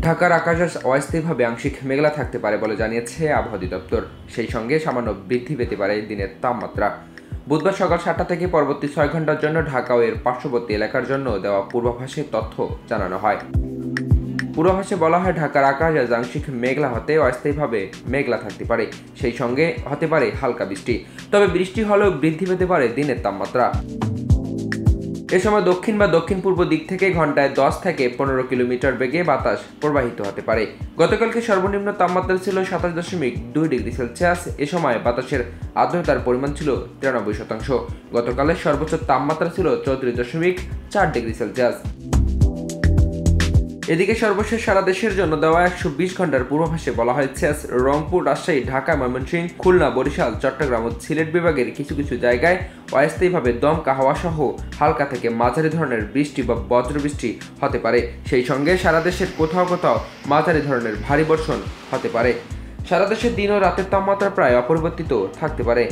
ঢাকার আকাশ অস্থায়ীভাবে আংশিক মেঘলা থাকতে পারে বলে জানিয়েছে আবহাওয়া অধিদপ্তর। সেই সঙ্গে সামান্য বৃদ্ধি পেতে পারে দিনের তাপমাত্রা। বুধবার সকাল 7টা থেকে পরবর্তী 6 ঘন্টার জন্য ঢাকা ও এর পার্শ্ববর্তী এলাকার জন্য দেওয়া পূর্বাভাসে তথ্য জানানো হয়। পূর্বাভাসে বলা হয়, ঢাকার আকাশ আজ আংশিক মেঘলা হতে অস্থায়ীভাবে মেঘলা থাকতে পারে, সেই সঙ্গে হতে পারে হালকা বৃষ্টি। তবে বৃষ্টি হলেও বৃদ্ধি পেতে পারে দিনের তাপমাত্রা। এ সময় দক্ষিণ বা দক্ষিণ পূর্ব দিক থেকে ঘন্টায় 10 থেকে 15 কিলোমিটার বেগে বাতাস প্রবাহিত হতে পারে। গতকালকে সর্বনিম্ন তাপমাত্রা ছিল 27.2 ডিগ্রি সেলসিয়াস। এ সময় বাতাসের আর্দ্রতার পরিমাণ ছিল 93%। গতকালের সর্বোচ্চ তাপমাত্রা ছিল 34.4 ডিগ্রি সেলসিয়াস। এদিকে সর্বশেষ সারা দেশের জন্য দেওয়া 120 ঘন্টার পূর্বাভাসে বলা হয়েছে, রংপুর, রাজশাহী, ঢাকা, ময়মনসিংহ, খুলনা, বরিশাল, চট্টগ্রাম ও সিলেট বিভাগের কিছু কিছু জায়গায় অস্থায়ীভাবে দমকা হাওয়া সহ হালকা থেকে মাঝারি ধরনের বৃষ্টি বা বজ্রবৃষ্টি হতে পারে। সেই সঙ্গে সারা দেশের কোথাও কোথাও মাঝারি ধরনের ভারী বর্ষণ হতে পারে। সারা দেশে দিন ও রাতের তাপমাত্রা প্রায় অপরিবর্তিত থাকতে পারে।